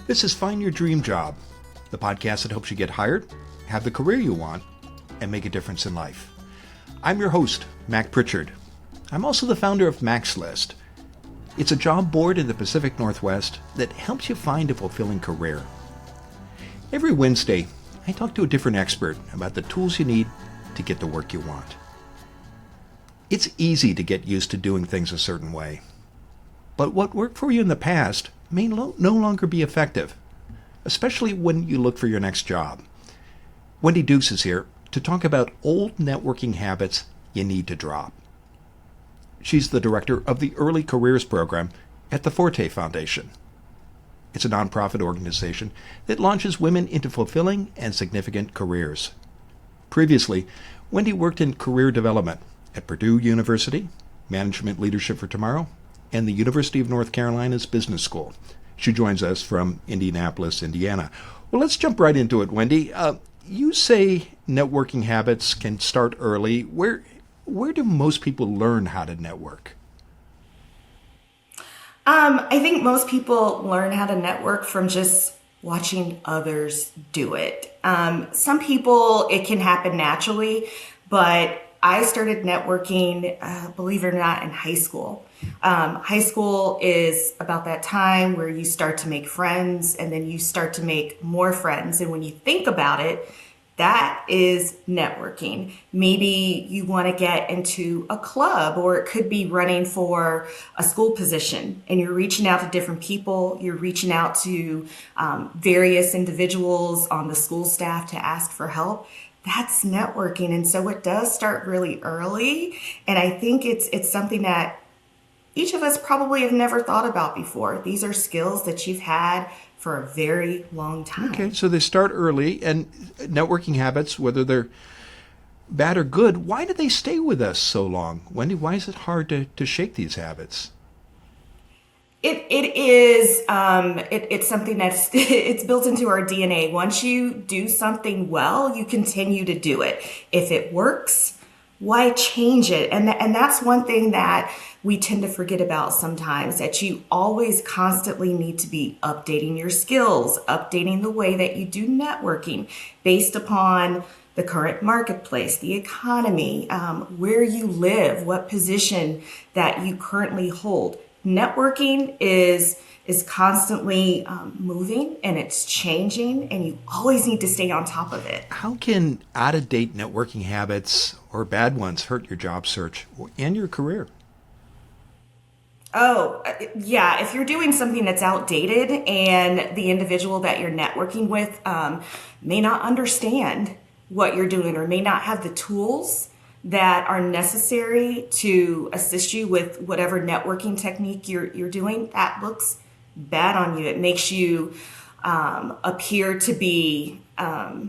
This is Find Your Dream Job, the podcast that helps you get hired, have the career you want, and make a difference in life. I'm your host, Mac Pritchard. I'm also the founder of Mac's List. It's a job board in the Pacific Northwest that helps you find a fulfilling career. Every Wednesday, I talk to a different expert about the tools you need to get the work you want. It's easy to get used to doing things a certain way, but what worked for you in the past may no longer be effective, especially when you look for your next job. Wendy Dukes is here to talk about old networking habits you need to drop. She's the director of the Early Careers Program at the Forté Foundation. It's a nonprofit organization that launches women into fulfilling and significant careers. Previously, Wendy worked in career development at Purdue University, Management Leadership for Tomorrow, and the University of North Carolina's Business School. She joins us from Indianapolis, Indiana. Well, let's jump right into it, Wendy. You say networking habits can start early. Where do most people learn how to network? I think most people learn how to network from just watching others do it. Some people, it can happen naturally, but I started networking, believe it or not, in high school. High school is about that time where you start to make friends and then you start to make more friends. And when you think about it, that is networking. Maybe you want to get into a club, or it could be running for a school position and you're reaching out to different people. You're reaching out to various individuals on the school staff to ask for help. That's networking. And so it does start really early. And I think it's something that each of us probably have never thought about before. These are skills that you've had for a very long time. Okay, so they start early, and networking habits, whether they're bad or good, why do they stay with us so long? Wendy, why is it hard to shake these habits? It's something that's it's built into our DNA. Once you do something well, you continue to do it. If it works, why change it? And that's one thing that we tend to forget about sometimes, that you always constantly need to be updating your skills, updating the way that you do networking based upon the current marketplace, the economy, where you live, what position that you currently hold. Networking is constantly moving and it's changing, and you always need to stay on top of it. How can out-of-date networking habits or bad ones hurt your job search and your career? Oh, yeah. If you're doing something that's outdated and the individual that you're networking with may not understand what you're doing or may not have the tools that are necessary to assist you with whatever networking technique you're doing, that looks bad on you. It makes you appear to be, a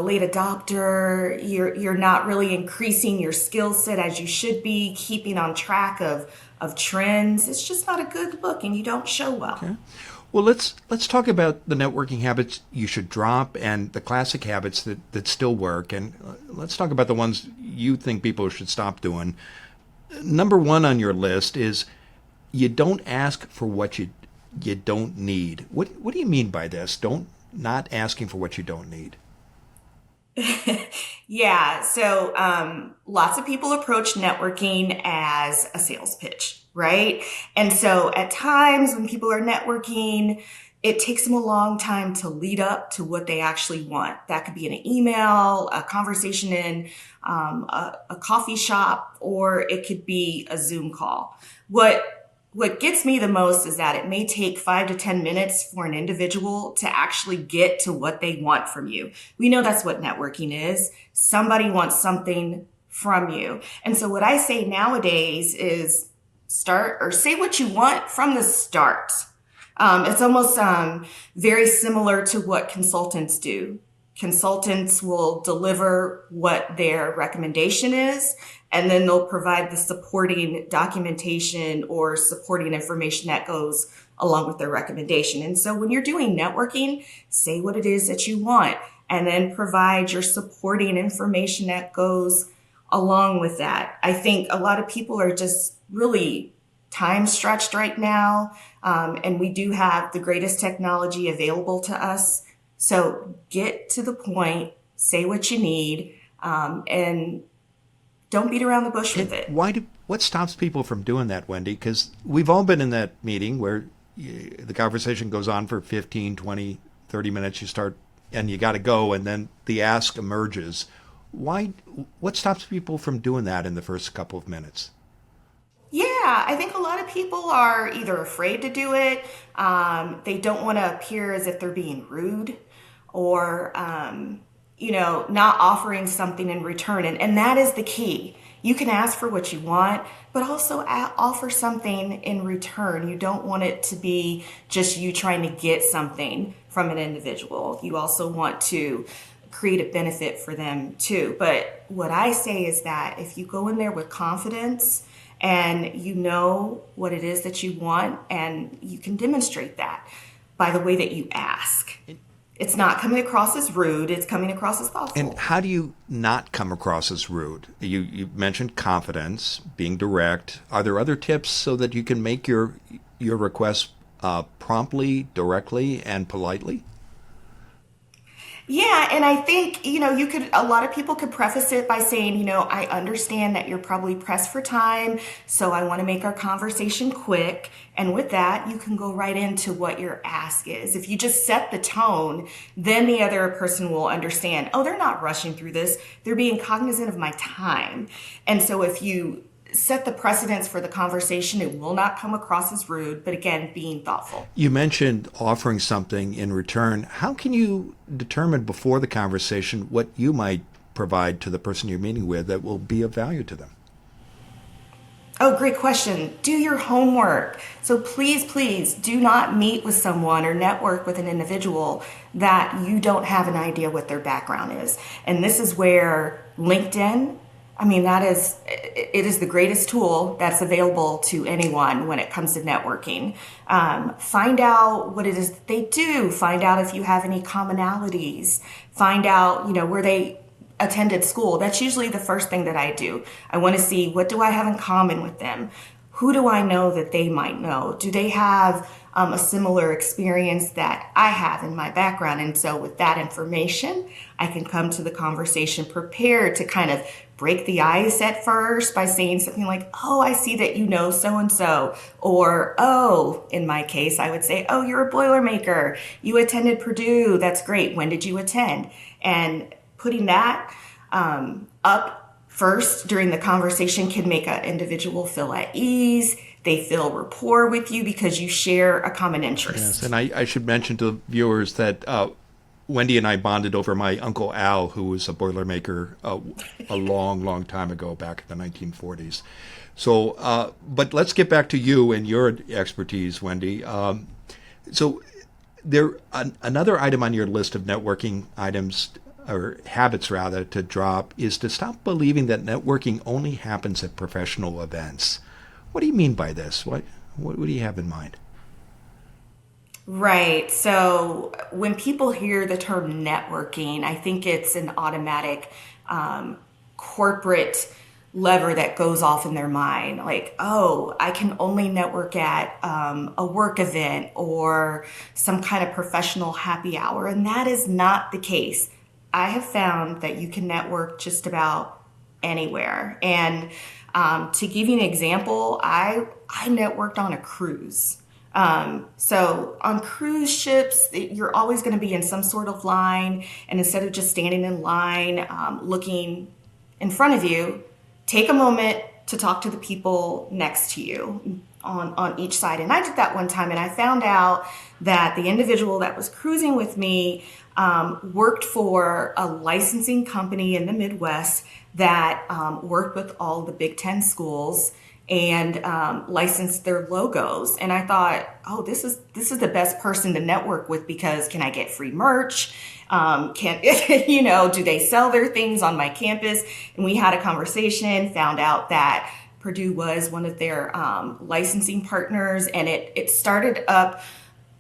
late adopter. You're not really increasing your skill set as you should be, keeping on track of trends. It's just not a good look, and you don't show well. Okay. Well, let's talk about the networking habits you should drop and the classic habits that still work. And let's talk about the ones you think people should stop doing. Number one on your list is you don't ask for what you don't need. What do you mean by this? Not asking for what you don't need. Yeah. So lots of people approach networking as a sales pitch, right? And so at times when people are networking, it takes them a long time to lead up to what they actually want. That could be an email, a conversation in a coffee shop, or it could be a Zoom call. What gets me the most is that it may take 5 to 10 minutes for an individual to actually get to what they want from you. We know that's what networking is. Somebody wants something from you. And so what I say nowadays is start or say what you want from the start. It's almost very similar to what consultants do. Consultants will deliver what their recommendation is, and then they'll provide the supporting documentation or supporting information that goes along with their recommendation. And so when you're doing networking, say what it is that you want, and then provide your supporting information that goes along with that. I think a lot of people are just really time stretched right now, and we do have the greatest technology available to us. So get to the point, say what you need, and don't beat around the bush with And it. what stops people from doing that, Wendy? Because we've all been in that meeting where the conversation goes on for 15, 20, 30 minutes. You start and you got to go, and then the ask emerges. Why? What stops people from doing that in the first couple of minutes? Yeah, I think a lot of people are either afraid to do it, they don't want to appear as if they're being rude, or not offering something in return. And that is the key. You can ask for what you want, but also offer something in return. You don't want it to be just you trying to get something from an individual. You also want to create a benefit for them too. But what I say is that if you go in there with confidence and you know what it is that you want, and you can demonstrate that by the way that you ask. It's not coming across as rude, it's coming across as thoughtful. And how do you not come across as rude? You mentioned confidence, being direct. Are there other tips so that you can make your request promptly, directly, and politely? Yeah, and I think, a lot of people could preface it by saying, I understand that you're probably pressed for time, so I want to make our conversation quick. And with that, you can go right into what your ask is. If you just set the tone, then the other person will understand, oh, they're not rushing through this. They're being cognizant of my time. And so if you set the precedence for the conversation, it will not come across as rude, but again, being thoughtful. You mentioned offering something in return. How can you determine before the conversation what you might provide to the person you're meeting with that will be of value to them? Oh, great question. Do your homework. So please do not meet with someone or network with an individual that you don't have an idea what their background is. And this is where LinkedIn, it is the greatest tool that's available to anyone when it comes to networking. Find out what it is that they do. Find out if you have any commonalities. Find out, where they attended school. That's usually the first thing that I do. I want to see, what do I have in common with them? Who do I know that they might know? Do they have a similar experience that I have in my background? And so with that information, I can come to the conversation prepared to kind of break the ice at first by saying something like, oh, I see that you know so-and-so. Or, oh, in my case, I would say, oh, you're a Boilermaker. You attended Purdue. That's great. When did you attend? And putting that up first during the conversation can make an individual feel at ease. They feel rapport with you because you share a common interest. Yes, and I should mention to viewers that Wendy and I bonded over my Uncle Al, who was a Boilermaker a long time ago, back in the 1940s. So, but let's get back to you and your expertise, Wendy. So another item on your list of networking items, or habits rather, to drop is to stop believing that networking only happens at professional events. What do you mean by this? What do you have in mind? Right. So when people hear the term networking, I think it's an automatic corporate lever that goes off in their mind. Like, oh, I can only network at a work event or some kind of professional happy hour. And that is not the case. I have found that you can network just about anywhere. And to give you an example, I networked on a cruise. So on cruise ships, you're always going to be in some sort of line. And instead of just standing in line, looking in front of you, take a moment to talk to the people next to you on each side. And I did that one time, and I found out that the individual that was cruising with me worked for a licensing company in the Midwest that worked with all the Big Ten schools and licensed their logos. And I thought, oh, this is the best person to network with, because can I get free merch? Do they sell their things on my campus? And we had a conversation, found out that Purdue was one of their licensing partners, and it started up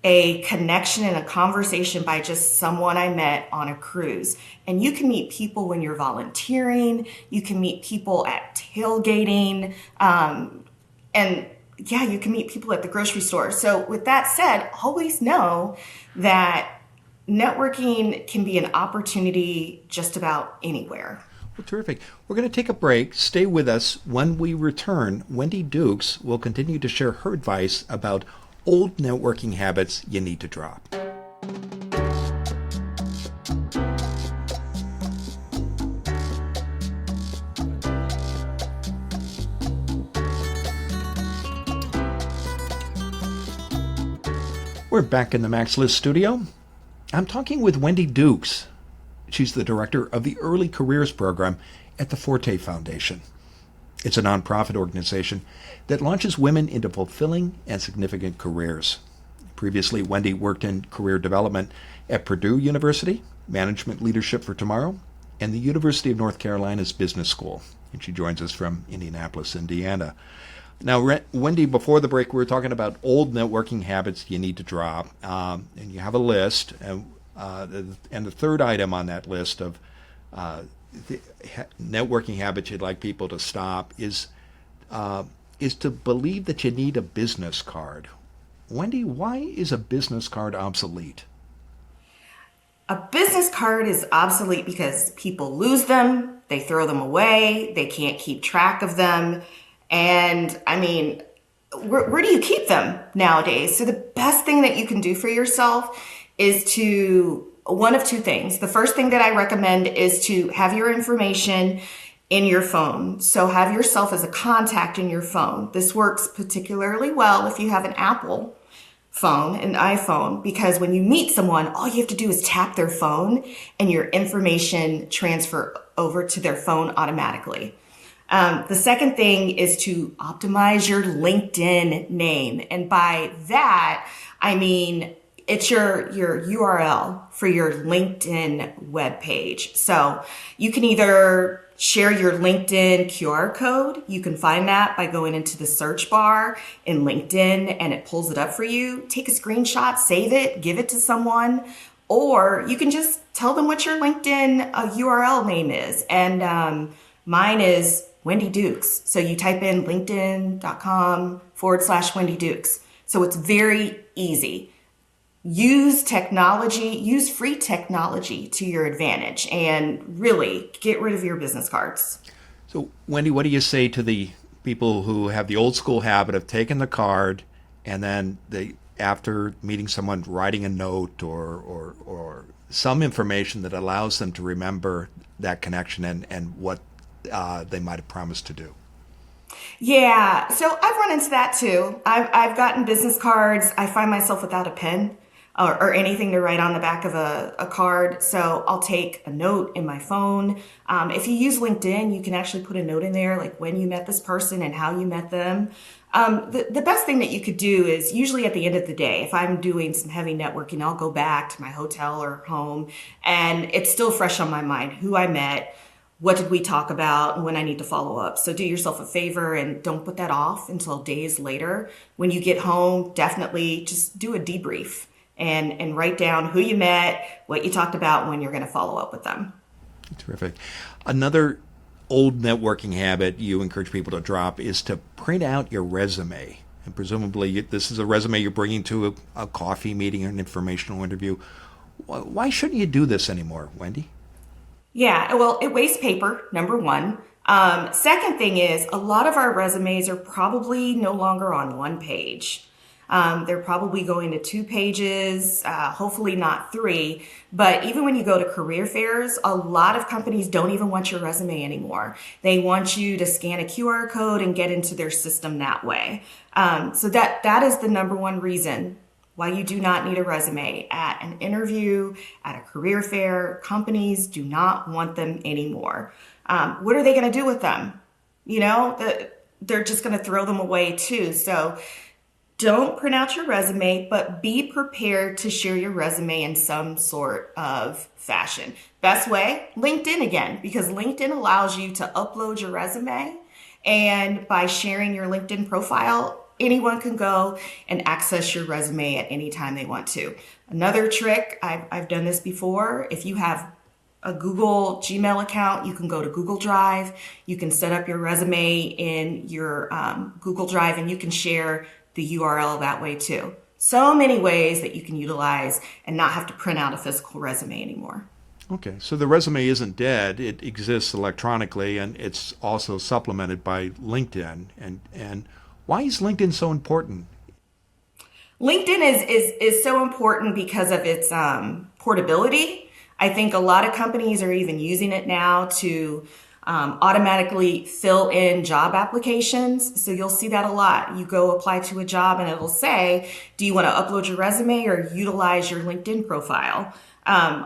a connection and a conversation by just someone I met on a cruise. And you can meet people when you're volunteering, you can meet people at tailgating, and yeah, you can meet people at the grocery store. So with that said, always know that networking can be an opportunity just about anywhere. Well, terrific. We're going to take a break. Stay with us. When we return, Wendy Dukes will continue to share her advice about old networking habits you need to drop. We're back in the Max List studio. I'm talking with Wendy Dukes. She's the director of the Early Careers Program at the Forté Foundation. It's a nonprofit organization that launches women into fulfilling and significant careers. Previously, Wendy worked in career development at Purdue University, Management Leadership for Tomorrow, and the University of North Carolina's Business School. And she joins us from Indianapolis, Indiana. Now, Wendy, before the break, we were talking about old networking habits you need to drop, and you have a list. And the third item on that list of networking habits you'd like people to stop is to believe that you need a business card. Wendy, why is a business card obsolete? A business card is obsolete because people lose them, they throw them away, they can't keep track of them. And I mean, where do you keep them nowadays? So the best thing that you can do for yourself is one of two things. The first thing that I recommend is to have your information in your phone. So have yourself as a contact in your phone. This works particularly well if you have an Apple phone, an iPhone, because when you meet someone, all you have to do is tap their phone and your information transfer over to their phone automatically. The second thing is to optimize your LinkedIn name. And by that, I mean, it's your URL for your LinkedIn webpage. So you can either share your LinkedIn QR code. You can find that by going into the search bar in LinkedIn and it pulls it up for you. Take a screenshot, save it, give it to someone, or you can just tell them what your LinkedIn URL name is. And mine is Wendy Dukes. So you type in linkedin.com/Wendy Dukes. So it's very easy. Use technology, use free technology to your advantage and really get rid of your business cards. So, Wendy, what do you say to the people who have the old school habit of taking the card and then after meeting someone, writing a note or some information that allows them to remember that connection and what they might have promised to do? Yeah, so I've run into that too. I've gotten business cards. I find myself without a pen or anything to write on the back of a card. So I'll take a note in my phone. If you use LinkedIn, you can actually put a note in there, like when you met this person and how you met them. The best thing that you could do is usually at the end of the day, if I'm doing some heavy networking, I'll go back to my hotel or home and it's still fresh on my mind, who I met, what did we talk about, and when I need to follow up. So do yourself a favor and don't put that off until days later. When you get home, definitely just do a debrief and write down who you met, what you talked about, and when you're going to follow up with them. Terrific. Another old networking habit you encourage people to drop is to print out your resume. And presumably this is a resume you're bringing to a coffee meeting or an informational interview. Why shouldn't you do this anymore, Wendy? Yeah, well, it wastes paper, number one. Second thing is a lot of our resumes are probably no longer on one page. They're probably going to 2 pages, hopefully not 3. But even when you go to career fairs, a lot of companies don't even want your resume anymore. They want you to scan a QR code and get into their system that way. So that is the number one reason why you do not need a resume at an interview, at a career fair. Companies do not want them anymore. What are they going to do with them? They're just going to throw them away too. So don't print out your resume, but be prepared to share your resume in some sort of fashion. Best way, LinkedIn again, because LinkedIn allows you to upload your resume. And by sharing your LinkedIn profile, anyone can go and access your resume at any time they want to. Another trick, I've done this before, if you have a Google Gmail account, you can go to Google Drive. You can set up your resume in your Google Drive and you can share the URL that way too. So many ways that you can utilize and not have to print out a physical resume anymore. Okay, so the resume isn't dead. It exists electronically, and it's also supplemented by LinkedIn. And why is LinkedIn so important? LinkedIn is so important because of its portability. I think a lot of companies are even using it now to automatically fill in job applications. So you'll see that a lot. You go apply to a job and it'll say, do you want to upload your resume or utilize your LinkedIn profile?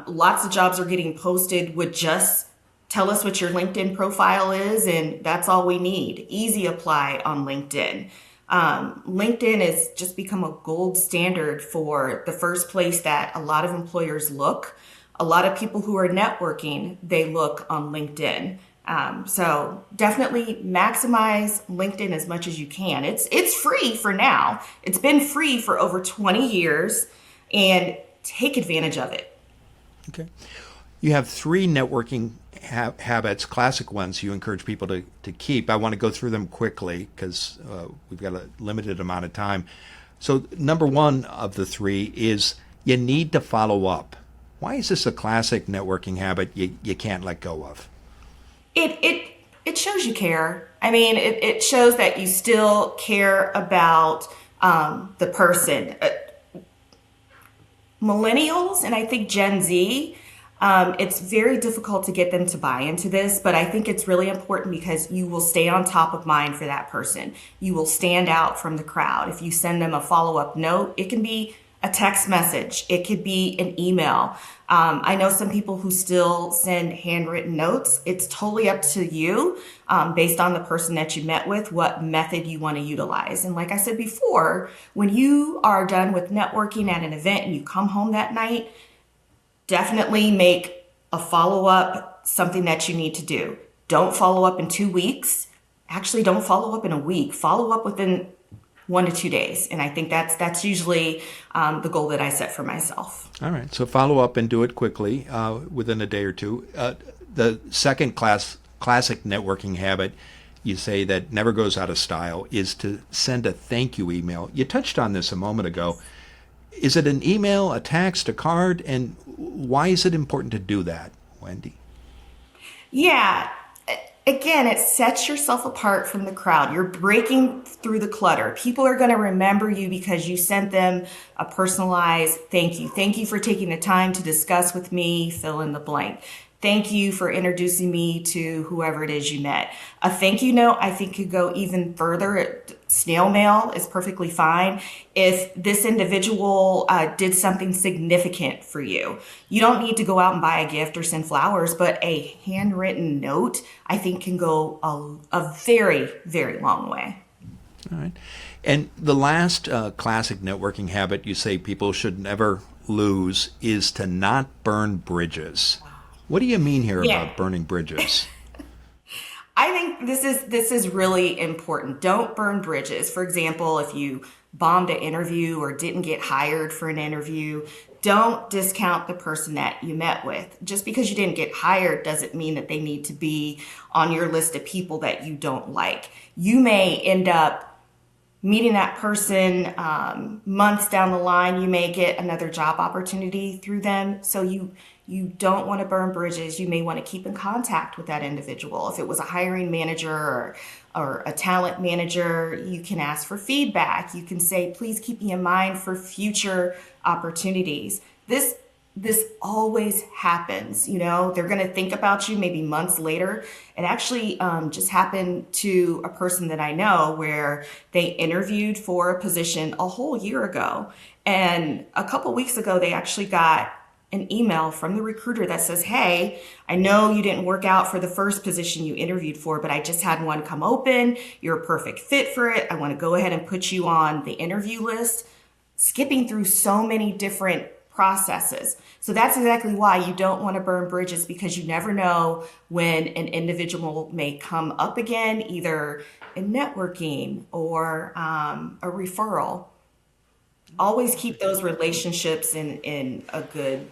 Lots of jobs are getting posted with just tell us what your LinkedIn profile is, and that's all we need. Easy apply on LinkedIn. LinkedIn has just become a gold standard for the first place that a lot of employers look. A lot of people who are networking, they look on LinkedIn. So definitely maximize LinkedIn as much as you can. It's free for now. It's been free for over 20 years, and take advantage of it. Okay. You have three networking habits, classic ones you encourage people to keep. I want to go through them quickly because we've got a limited amount of time. So number one of the three is you need to follow up. Why is this a classic networking habit you can't let go of? It shows you care. I mean, it shows that you still care about the person. Millennials and I think Gen Z, it's very difficult to get them to buy into this, but I think it's really important because you will stay on top of mind for that person. You will stand out from the crowd. If you send them a follow-up note, it can be a text message. It could be an email. I know some people who still send handwritten notes. It's totally up to you, based on the person that you met with, what method you want to utilize. And like I said before, when you are done with networking at an event and you come home that night, definitely make a follow-up something that you need to do. Don't follow up in 2 weeks. Actually, don't follow up in a week. Follow up within 1 to 2 days. And I think that's usually the goal that I set for myself. All right. So follow up and do it quickly within a day or two. The second classic networking habit you say that never goes out of style is to send a thank you email. You touched on this a moment ago. Is it an email, a text, a card? And why is it important to do that, Wendy? Yeah. Again, it sets yourself apart from the crowd. You're breaking through the clutter. People are going to remember you because you sent them a personalized thank you. Thank you for taking the time to discuss with me, fill in the blank. Thank you for introducing me to whoever it is you met. A thank you note, I think, could go even further. Snail mail is perfectly fine. If this individual did something significant for you, you don't need to go out and buy a gift or send flowers, but a handwritten note, I think, can go a very, very long way. All right. And the last classic networking habit you say people should never lose is to not burn bridges. What do you mean here about burning bridges? I think this is really important. Don't burn bridges. For example, if you bombed an interview or didn't get hired for an interview, don't discount the person that you met with. Just because you didn't get hired doesn't mean that they need to be on your list of people that you don't like. You may end up meeting that person months down the line. You may get another job opportunity through them. So you don't want to burn bridges. You may want to keep in contact with that individual. If it was a hiring manager or a talent manager, you can ask for feedback. You can say, please keep me in mind for future opportunities. This always happens. You know, they're going to think about you maybe months later. It actually just happened to a person that I know where they interviewed for a position a whole year ago. And a couple weeks ago, they actually got an email from the recruiter that says, hey, I know you didn't work out for the first position you interviewed for, but I just had one come open. You're a perfect fit for it. I want to go ahead and put you on the interview list. Skipping through so many different processes. So that's exactly why you don't want to burn bridges, because you never know when an individual may come up again, either in networking or a referral. Always keep those relationships in a good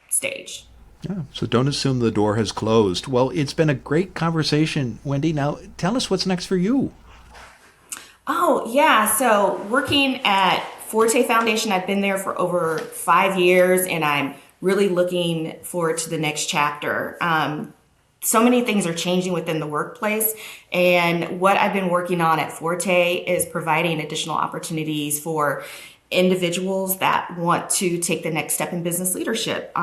stage. Yeah, so don't assume the door has closed. Well, it's been a great conversation, Wendy. Now, tell us what's next for you. Oh, yeah. So working at Forté Foundation, I've been there for over 5 years, and I'm really looking forward to the next chapter. So many things are changing within the workplace, and what I've been working on at Forte is providing additional opportunities for individuals that want to take the next step in business leadership.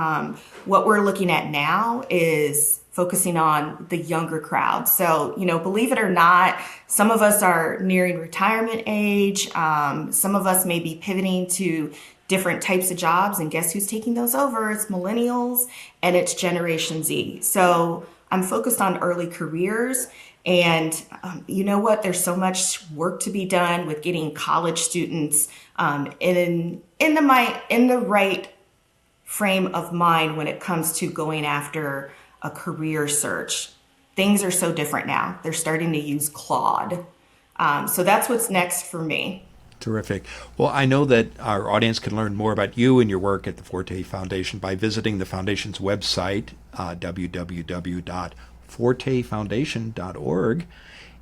What we're looking at now is focusing on the younger crowd. So, believe it or not, some of us are nearing retirement age. Some of us may be pivoting to different types of jobs, and guess who's taking those over? It's millennials and it's Generation Z. So I'm focused on early careers, and you know what? There's so much work to be done with getting college students in the right frame of mind when it comes to going after a career search. Things are so different now. They're starting to use Claude. So that's what's next for me. Terrific. Well, I know that our audience can learn more about you and your work at the Forté Foundation by visiting the Foundation's website, www.fortefoundation.org.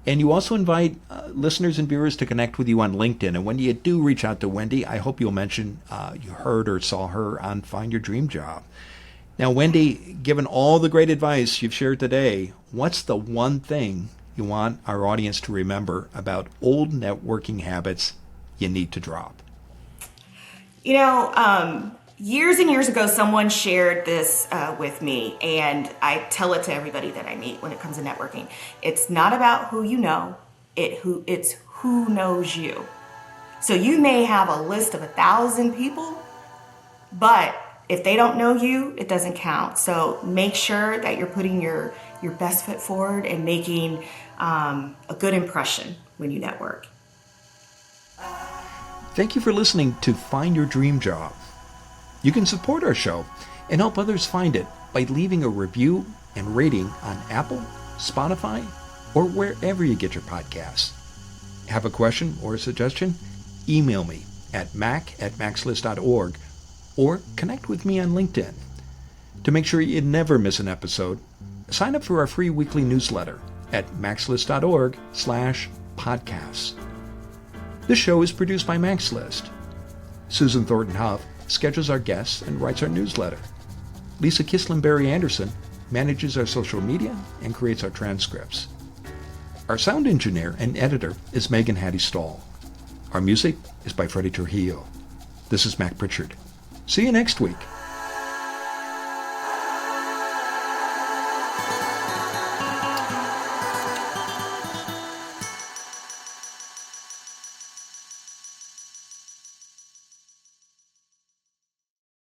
And you also invite listeners and viewers to connect with you on LinkedIn. And when you do reach out to Wendy, I hope you'll mention you heard or saw her on Find Your Dream Job. Now, Wendy, given all the great advice you've shared today, what's the one thing you want our audience to remember about old networking habits you need to drop? Years and years ago, someone shared this with me, and I tell it to everybody that I meet when it comes to networking. It's not about who you know, it's who knows you. So you may have a list of 1,000 people, but if they don't know you, it doesn't count. So make sure that you're putting your best foot forward and making a good impression when you network. Thank you for listening to Find Your Dream Job. You can support our show and help others find it by leaving a review and rating on Apple, Spotify, or wherever you get your podcasts. Have a question or a suggestion? Email me at mac@maxlist.org or connect with me on LinkedIn. To make sure you never miss an episode, sign up for our free weekly newsletter at maxlist.org/podcasts. This show is produced by MaxList. Susan Thornton Huff schedules our guests and writes our newsletter. Lisa Kislenberry Anderson manages our social media and creates our transcripts. Our sound engineer and editor is Megan Hattie Stahl. Our music is by Freddie Trujillo. This is Mac Pritchard. See you next week.